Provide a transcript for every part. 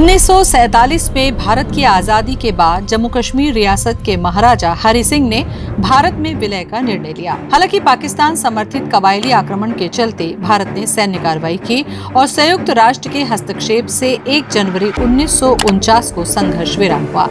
1947 में भारत की आजादी के बाद जम्मू कश्मीर रियासत के महाराजा हरि सिंह ने भारत में विलय का निर्णय लिया। हालांकि पाकिस्तान समर्थित कबायली आक्रमण के चलते भारत ने सैन्य कार्रवाई की और संयुक्त राष्ट्र के हस्तक्षेप से 1 जनवरी 1949 को संघर्ष विराम हुआ।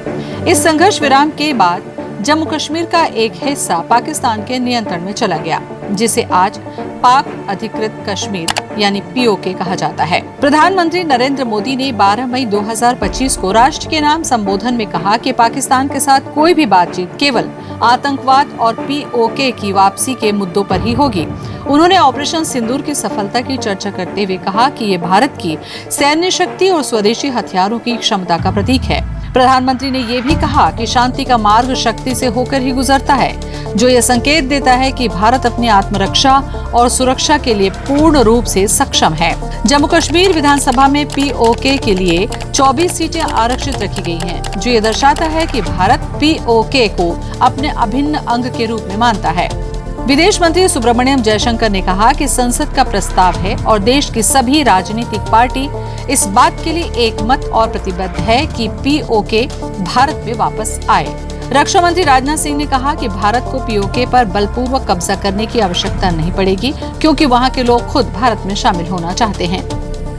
इस संघर्ष विराम के बाद जम्मू कश्मीर का एक हिस्सा पाकिस्तान के नियंत्रण में चला गया, जिसे आज पाक अधिकृत कश्मीर यानी पीओके कहा जाता है। प्रधानमंत्री नरेंद्र मोदी ने 12 मई 2025 को राष्ट्र के नाम संबोधन में कहा कि पाकिस्तान के साथ कोई भी बातचीत केवल आतंकवाद और पीओके की वापसी के मुद्दों पर ही होगी। उन्होंने ऑपरेशन सिंदूर की सफलता की चर्चा करते हुए कहा कि ये भारत की सैन्य शक्ति और स्वदेशी हथियारों की क्षमता का प्रतीक है। प्रधानमंत्री ने ये भी कहा कि शांति का मार्ग शक्ति से होकर ही गुजरता है, जो ये संकेत देता है कि भारत अपनी आत्मरक्षा और सुरक्षा के लिए पूर्ण रूप से सक्षम है। जम्मू कश्मीर विधानसभा में पीओके के लिए 24 सीटें आरक्षित रखी गई हैं, जो ये दर्शाता है कि भारत पीओके को अपने अभिन्न अंग के रूप में मानता है। विदेश मंत्री सुब्रमण्यम जयशंकर ने कहा कि संसद का प्रस्ताव है और देश की सभी राजनीतिक पार्टी इस बात के लिए एक मत और प्रतिबद्ध है कि पीओके भारत में वापस आए। रक्षा मंत्री राजनाथ सिंह ने कहा कि भारत को पीओके पर बलपूर्वक कब्जा करने की आवश्यकता नहीं पड़ेगी, क्योंकि वहां के लोग खुद भारत में शामिल होना चाहते हैं।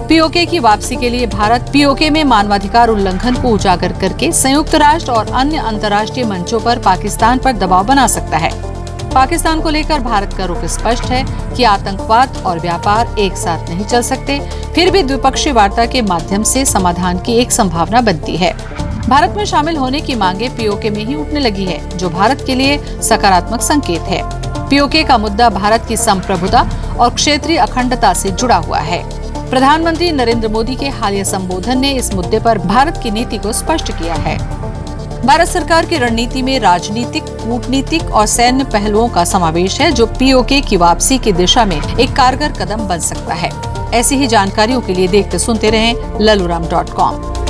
पीओके की वापसी के लिए भारत पीओके में मानवाधिकार उल्लंघन को उजागर करके संयुक्त राष्ट्र और अन्य अंतर्राष्ट्रीय मंचों पर पाकिस्तान पर दबाव बना सकता है। पाकिस्तान को लेकर भारत का रुख स्पष्ट है कि आतंकवाद और व्यापार एक साथ नहीं चल सकते। फिर भी द्विपक्षीय वार्ता के माध्यम से समाधान की एक संभावना बनती है। भारत में शामिल होने की मांगे पीओके में ही उठने लगी है, जो भारत के लिए सकारात्मक संकेत है। पीओके का मुद्दा भारत की संप्रभुता और क्षेत्रीय अखंडता से जुड़ा हुआ है। प्रधानमंत्री नरेंद्र मोदी के हालिया संबोधन ने इस मुद्दे पर भारत की नीति को स्पष्ट किया है। भारत सरकार की रणनीति में राजनीतिक, कूटनीतिक और सैन्य पहलुओं का समावेश है, जो पीओके की वापसी की दिशा में एक कारगर कदम बन सकता है। ऐसी ही जानकारियों के लिए देखते सुनते रहें laluram.com।